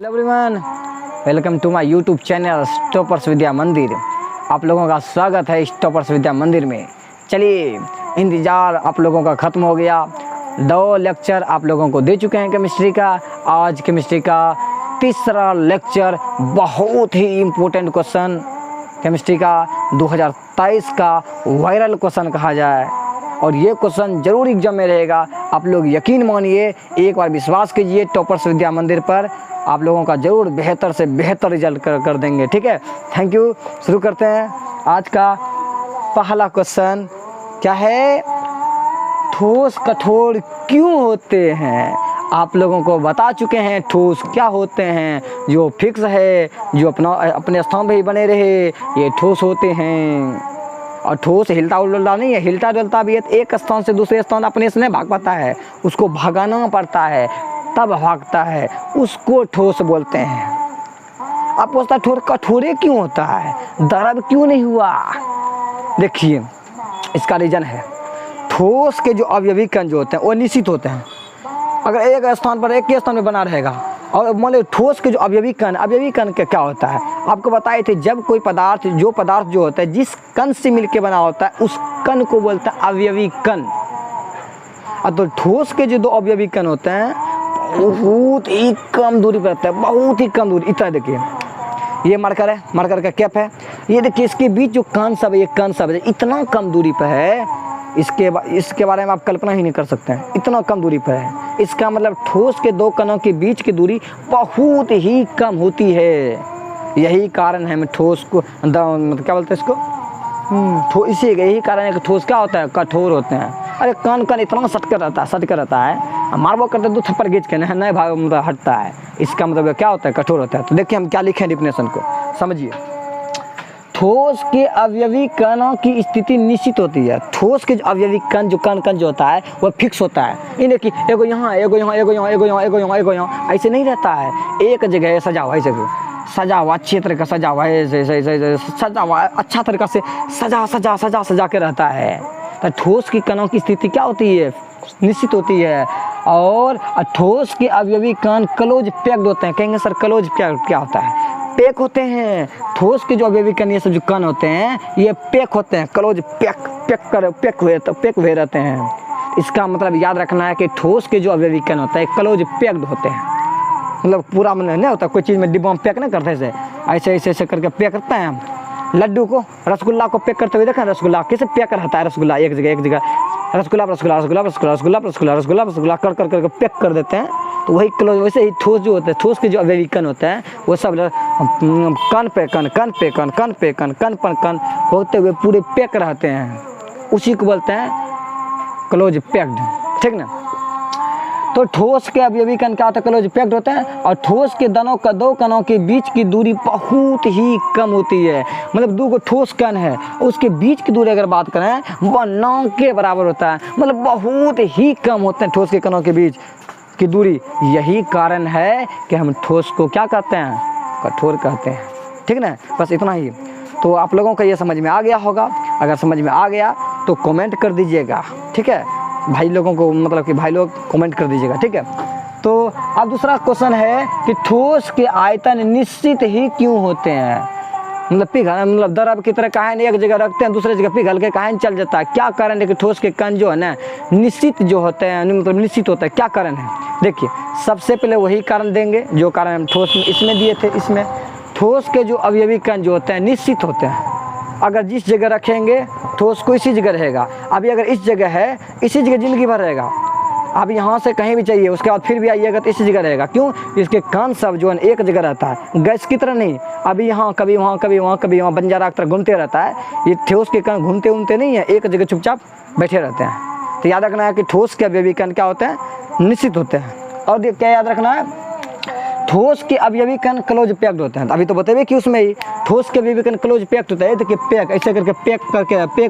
Hello everyone, welcome to my YouTube channel toppers Vidya Mandir. आप लोगों का स्वागत है स्टॉपर्स विद्या मंदिर में। चलिए, इंतज़ार आप लोगों का ख़त्म हो गया। 2 लेक्चर आप लोगों को दे चुके हैं केमिस्ट्री का। आज केमिस्ट्री का तीसरा लेक्चर, बहुत ही इम्पोर्टेंट क्वेश्चन, केमिस्ट्री का 2023 का वायरल क्वेश्चन कहा जाए, और ये क्वेश्चन जरूर एग्जाम में रहेगा। आप लोग यकीन मानिए, एक बार विश्वास कीजिए टॉपर्स विद्या मंदिर पर, आप लोगों का ज़रूर बेहतर से बेहतर रिजल्ट कर देंगे। ठीक है, थैंक यू। शुरू करते हैं। आज का पहला क्वेश्चन क्या है? ठोस कठोर क्यों होते हैं? आप लोगों को बता चुके हैं ठोस क्या होते हैं। जो फिक्स है, जो अपने स्थान पे ही बने रहे, ये ठोस होते हैं। और ठोस हिलता उलटा नहीं है, हिलता डुलता भी है। एक स्थान से दूसरे स्थान अपने से नहीं भाग पाता है, उसको भगाना पड़ता है, तब भागता है, उसको ठोस बोलते हैं। आप पूछता ठोस कठोरे क्यों होता है, दर्द क्यों नहीं हुआ? देखिए, इसका रीज़न है, ठोस के जो अवयवी कण जो होते हैं वो निश्चित होते हैं। अगर एक स्थान पर एक के स्थान में बना रहेगा, और मान लो ठोस के जो अवयवी कण के क्या होता है, आपको बताए थे, जब कोई पदार्थ जो होता है जिस कण से मिलके बना होता है, उस कण को बोलते हैं अवयवी कण। तो ठोस के जो 2 अवयवी कण होते हैं बहुत ही कम दूरी पर रहता है, बहुत ही कम दूरी। इतना देखिए, ये मार्कर है, मार्कर का कैप है, ये देखिए, इसके बीच जो कण सब है, ये कण सब है, इतना कम दूरी पर है, इसके बारे में आप कल्पना ही नहीं कर सकते हैं, इतना कम दूरी पर है। इसका मतलब ठोस के 2 कणों के बीच की दूरी बहुत ही कम होती है। यही कारण है ठोस को मतलब क्या बोलते हैं इसको, इसी यही कारण है कि ठोस क्या होता है, कठोर होते हैं। अरे कण इतना सट कर रहता है, मारबो करते 2 थप्पड़ खींच के नहीं भाग मतलब हटता है। इसका मतलब क्या होता है, कठोर होता है। तो देखिए हम क्या लिखे हैं डिफिनेशन को, समझिए। ठोस के अवयवी कणों की स्थिति निश्चित होती है। ठोस के अवयवी कण जो होता है वो फिक्स होता है। ये देखिए, एगो यहाँ, एगो यहाँ, एगो यहाँ, एगो यहाँ, एगो यहाँ, एगो यहाँ, ऐसे नहीं रहता है। एक जगह सजा हुआ, ऐसे सजा हुआ, अच्छे तरह का सजा हुआ है, सजा हुआ, अच्छा तरीका से सजा के रहता है। तो ठोस की कणों की स्थिति क्या होती है, निश्चित होती है। और ठोस के अवयवी कण क्लोज पैक्ड होते हैं। कहेंगे सर क्लोज पैक्ड क्या होता है? पैक होते हैं। ठोस के जो अवयवी कण, ये सब जो कण होते हैं, ये पैक होते हैं, क्लोज पैक हुए रहते हैं। इसका मतलब याद रखना है कि ठोस के जो अवयवी कण होते हैं क्लोज पैक्ड होते हैं। मतलब पूरा मतलब नहीं होता, कोई चीज़ में डिब्बा में पैक नहीं करते, ऐसे करके पैक करते हैं हम। लड्डू को, रसगुल्ला को पैक करते हुए देखा, रसगुल्ला कैसे पैक रहता है, रसगुल्ला एक जगह रसगुल्ला कर पैक कर देते हैं। तो वही क्लोज, वैसे ही ठोस जो होते हैं, ठोस के जो अवयवी कण होते हैं वो सब कण पे कण होते हुए पूरे पैक रहते हैं, उसी को बोलते हैं क्लोज पैक्ड। ठीक ना? तो ठोस के अवयवी कण क्या होता है, क्लोज पैक्ड होते हैं। और ठोस के 2 कणों के बीच की दूरी बहुत ही कम होती है। मतलब 2 ठोस कण है, उसके बीच की दूरी अगर बात करें वह 9 के बराबर होता है। मतलब बहुत ही कम होते हैं ठोस के कणों के बीच की दूरी। यही कारण है कि हम ठोस को क्या कहते हैं, कठोर कहते हैं। ठीक ना? बस इतना ही। तो आप लोगों का ये समझ में आ गया होगा। अगर समझ में आ गया तो कमेंट कर दीजिएगा। ठीक है भाई लोगों को, मतलब कि भाई लोग कमेंट कर दीजिएगा। ठीक है, तो अब दूसरा क्वेश्चन है कि ठोस के आयतन निश्चित ही क्यों होते हैं? मतलब पिघल, मतलब द्रव की तरह काहे नहीं एक जगह रखते हैं, दूसरे जगह पिघल के काहे चल जाता है? क्या कारण है कि ठोस के कण जो है ना निश्चित जो होते हैं, मतलब निश्चित होता है? क्या कारण है? देखिए, सबसे पहले वही कारण देंगे जो कारण हम ठोस में इसमें दिए थे। इसमें ठोस के जो अवयवी कण जो होते हैं निश्चित होते हैं। अगर जिस जगह रखेंगे ठोस को इसी जगह रहेगा। अभी अगर इस जगह है, इसी जगह ज़िंदगी भर रहेगा। अब यहाँ से कहीं भी चाहिए, उसके बाद फिर भी आइएगा तो इसी जगह रहेगा। क्यों? इसके कण सब जो है एक जगह रहता है, गैस की तरह नहीं। अभी यहाँ कभी वहाँ, कभी वहाँ, कभी वहाँ, बंजारा की तरह घूमते रहता है। ये ठोस के कण घूमते नहीं है, एक जगह चुपचाप बैठे रहते हैं। तो याद रखना है कि ठोस के अवयवी कण क्या होते हैं, निश्चित होते हैं। और क्या याद रखना है, ठोस के अवयवी कण क्लोज पैक्ड होते हैं। अभी तो बताइए कि उसमें ही ठोस के अवयवी कण क्लोज पैक्ड होता है। देखिए पैक, ऐसे करके पैक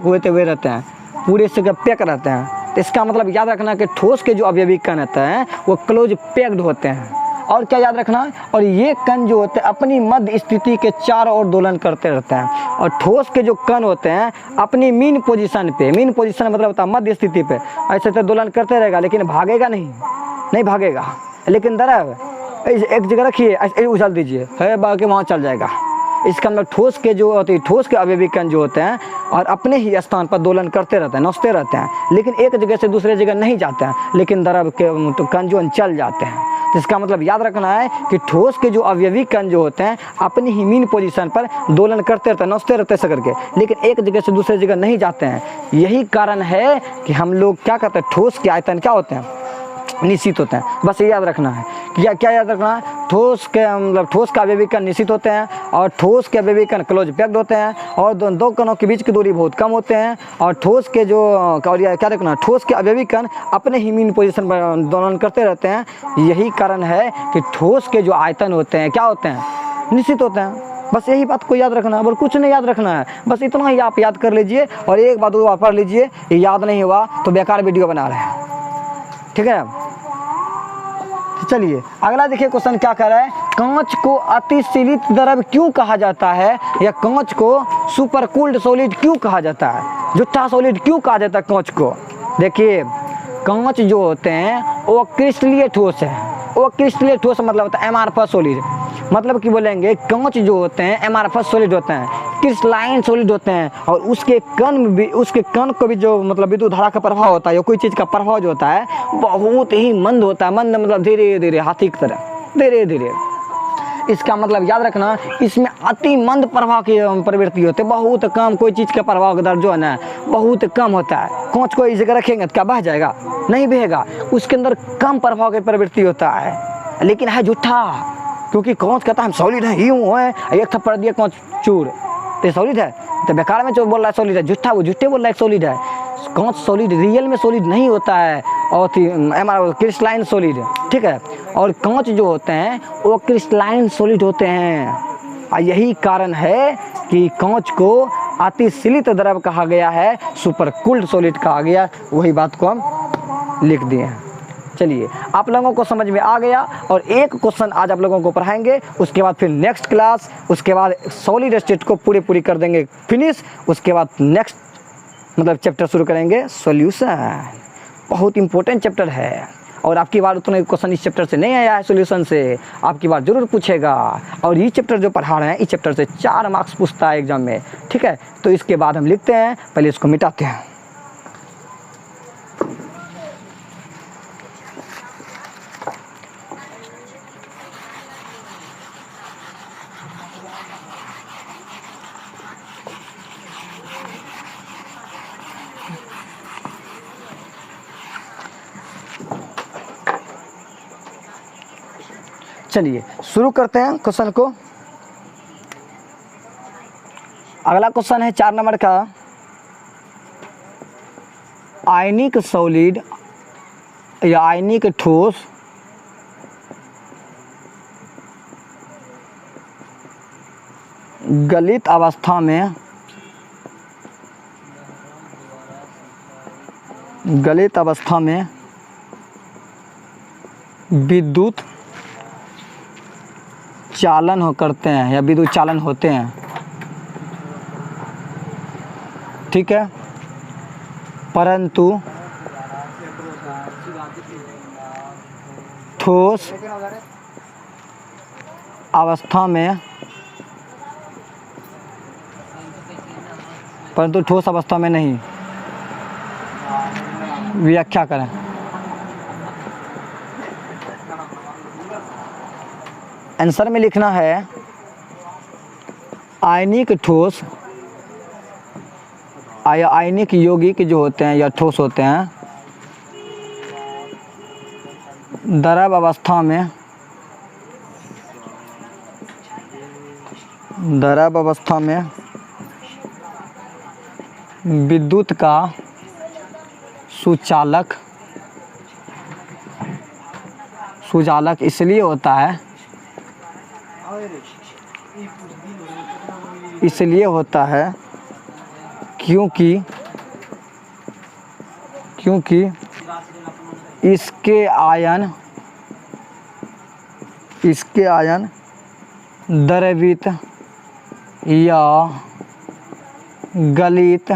होते हुए रहते हैं, पूरे से पैक रहते हैं। तो इसका मतलब याद रखना कि ठोस के जो अवयवी कण होते हैं वो क्लोज पैक्ड होते हैं। और क्या याद रखना, और ये कण जो होते हैं अपनी मध्य स्थिति के चारों ओर दोलन करते रहते हैं। और ठोस के जो कण होते हैं अपनी मीन पोजीशन मतलब होता है मध्य स्थिति पे, ऐसे तो दोलन करते रहेगा, लेकिन भागेगा नहीं भागेगा। लेकिन द्रव एक जगह रखिए, ऐसे उछाल दीजिए, है बाकी वहाँ चल जाएगा। इसका मतलब ठोस के जो होते हैं, ठोस के अवयवी कण जो होते हैं और अपने ही स्थान पर दोलन करते रहते हैं, नोचते रहते हैं, लेकिन एक जगह से दूसरे जगह नहीं जाते हैं, लेकिन द्रव के कण जो चल जाते हैं। तो इसका मतलब याद रखना है कि ठोस के जो अवयवी कण जो होते हैं अपनी ही मीन पोजीशन पर दोलन करते रहते हैं, नोचते रहते हैं ऐसा करके, लेकिन एक जगह से दूसरे जगह नहीं जाते हैं। यही कारण है कि हम लोग क्या कहते हैं, ठोस के आयतन क्या होते हैं, निश्चित होते हैं। बस ये याद रखना है। क्या याद रखना है, ठोस के मतलब ठोस का अवयवी कण निश्चित होते हैं और ठोस के अवयवी कण क्लोज पैक्ड होते हैं और दो कणों के बीच की दूरी बहुत कम होते हैं और ठोस के जो क्या रखना, ठोस के अवयवी कण अपने ही मीन पोजीशन पर दोलन करते रहते हैं। यही कारण है कि ठोस के जो आयतन होते हैं क्या होते हैं, निश्चित होते हैं। बस यही बात को याद रखना है और कुछ नहीं याद रखना है, बस इतना ही आप याद कर लीजिए और एक बात दो बार पढ़ लीजिए। ये याद नहीं हुआ तो बेकार वीडियो बना रहे हैं, ठीक है। चलिए अगला देखिए क्वेश्चन क्या कर रहा है, कांच को अतिशीलित द्रव क्यों कहा जाता है, या कांच को सुपर कूल्ड सॉलिड क्यों कहा जाता है, जूठा सॉलिड क्यों कहा जाता है कांच को। देखिए कांच जो होते हैं वो क्रिस्टलीय ठोस है, वो क्रिस्टलीय ठोस मतलब होता है एमआरएफएस सॉलिड, मतलब कि बोलेंगे कांच जो होते हैं एमआरएफएस सॉलिड होते हैं, क्रिस्टलाइन सॉलिड होते हैं और उसके कण को भी जो मतलब विद्युत धारा का प्रभाव होता है या कोई चीज़ का प्रभाव जो होता है बहुत ही मंद होता है। मंद मतलब धीरे धीरे, हाथी की तरह धीरे धीरे। इसका मतलब याद रखना, इसमें अति मंद प्रभाव की प्रवृत्ति होती है, बहुत कम, कोई चीज़ का प्रभाव दर जो है ना बहुत कम होता है। कांच को इस जगह रखेंगे तो क्या बह जाएगा, नहीं बहेगा, उसके अंदर कम प्रभाव की प्रवृत्ति होता है, लेकिन है जूठा, क्योंकि कांच कहता है हम सॉलिड है, यूँ है, एक थप्पड़ दिया कांच चूर, तो सॉलिड है, तो बेकार में जो बोल रहा है सॉलिड है, झूठा वो झूठे बोल रहा है सॉलिड है। कांच सॉलिड रियल में सॉलिड नहीं होता है और क्रिस्टलाइन सॉलिड, ठीक है। और कांच जो होते हैं वो क्रिस्टलाइन सॉलिड होते हैं और यही कारण है कि कांच को अतिशीलित द्रव कहा गया है, सुपर कूल्ड सॉलिड कहा गया। वही बात को हम लिख दिए हैं। चलिए आप लोगों को समझ में आ गया और एक क्वेश्चन आज आप लोगों को पढ़ाएंगे, उसके बाद फिर नेक्स्ट क्लास, उसके बाद सॉलिड स्टेट को पूरी कर देंगे फिनिश, उसके बाद नेक्स्ट मतलब चैप्टर शुरू करेंगे सॉल्यूशन। बहुत इंपॉर्टेंट चैप्टर है और आपकी बार उतना क्वेश्चन इस चैप्टर से नहीं आया है सॉल्यूशन से, आपकी बार जरूर पूछेगा। और ये चैप्टर जो पढ़ा रहे हैं इस चैप्टर से 4 मार्क्स पूछता है एग्जाम में, ठीक है। तो इसके बाद हम लिखते हैं, पहले इसको मिटाते हैं। चलिए शुरू करते हैं क्वेश्चन को। अगला क्वेश्चन है 4 नंबर का, आयनिक सॉलिड या आयनिक ठोस गलित अवस्था में विद्युत चालन करते हैं या विद्युत चालन होते हैं, ठीक है। परंतु ठोस अवस्था में नहीं। व्याख्या करें। आंसर में लिखना है आयनिक ठोस या आयनिक यौगिक जो होते हैं या ठोस होते हैं द्रव अवस्था में विद्युत का सुचालक इसलिए होता है क्योंकि इसके आयन द्रवित या गलित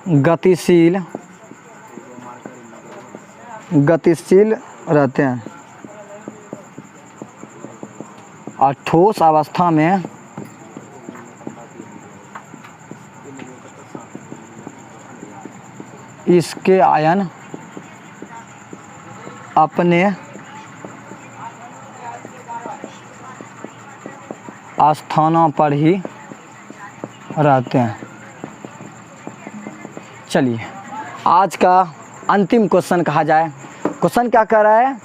गतिशील रहते हैं और ठोस अवस्था में इसके आयन अपने स्थानों पर ही रहते हैं। चलिए आज का अंतिम क्वेश्चन कहा जाए। क्वेश्चन क्या कर रहा है,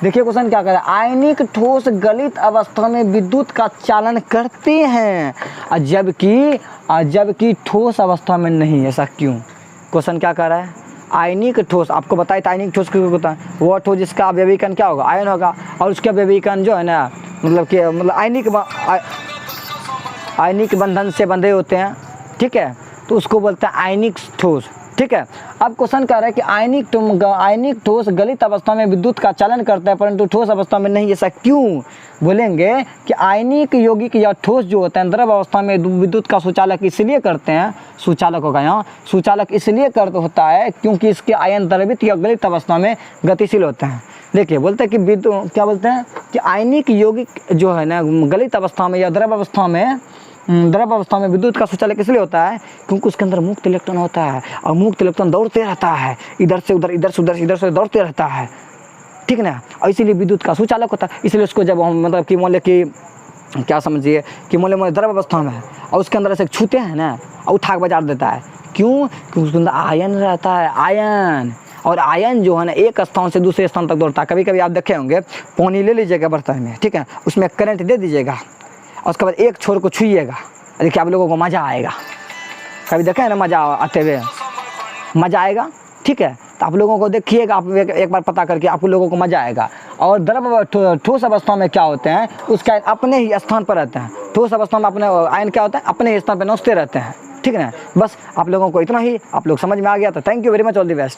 देखिए क्वेश्चन क्या कर रहा है, आयनिक ठोस गलित अवस्था में विद्युत का चालन करते हैं और जबकि ठोस अवस्था में नहीं, ऐसा क्यों? क्वेश्चन क्या कर रहा है, आयनिक ठोस, आपको बताया था आयनिक ठोस क्यों होता है, वो ठोस जिसका अवयवी कण क्या होगा, आयन होगा, और उसके अवयवी कण जो है ना मतलब आयनिक बंधन से बंधे होते हैं, ठीक है, तो उसको बोलते हैं आयनिक ठोस, ठीक है। अब क्वेश्चन कर रहा है कि आयनिक ठोस गलित अवस्था में विद्युत का चालन करता है परंतु ठोस अवस्था में नहीं, ऐसा क्यों? बोलेंगे कि आयनिक यौगिक या ठोस जो होते हैं द्रव अवस्था में विद्युत का सुचालक इसलिए करते हैं, सुचालक होगा यहाँ, सुचालक इसलिए होता है क्योंकि इसके आयन द्रवित या गलित अवस्था में गतिशील होते हैं। देखिए बोलते हैं कि विद्युत क्या बोलते हैं कि आयनिक यौगिक जो है ना गलित अवस्था में या द्रव अवस्था में विद्युत का सुचालक इसलिए होता है क्योंकि उसके अंदर मुक्त इलेक्ट्रॉन होता है और मुक्त इलेक्ट्रॉन दौड़ते रहता है, इधर से उधर इधर से दौड़ते रहता है, ठीक ना, और इसीलिए विद्युत का सुचालक होता है। इसलिए उसको जब हम मतलब कि मान लें कि क्या समझिए कि मान लें द्रव अवस्था में है और उसके अंदर ऐसे छूते हैं ना और उठा के बजा देता है, क्यों? क्योंकि उसके अंदर आयन रहता है, आयन, और आयन जो है ना एक स्थान से दूसरे स्थान तक दौड़ता है। कभी कभी आप देखे होंगे पानी ले लीजिएगा बर्तन में, ठीक है, उसमें करंट दे दीजिएगा और उसके बाद एक छोर को छुइएगा, देखिए आप लोगों को मज़ा आएगा। कभी देखे हैं ना मज़ा आते हुए, मज़ा आएगा, ठीक है, तो आप लोगों को देखिएगा, आप एक बार पता करके आप लोगों को मज़ा आएगा। और द्रव ठोस अवस्था में क्या होते हैं, उसका अपने ही स्थान पर रहते हैं, ठोस अवस्था में अपने आयन क्या होता है अपने ही स्थान पर नोचते रहते हैं, ठीक है ना। बस आप लोगों को इतना ही आप लोग समझ में आ गया, तो thank you very much, all the best.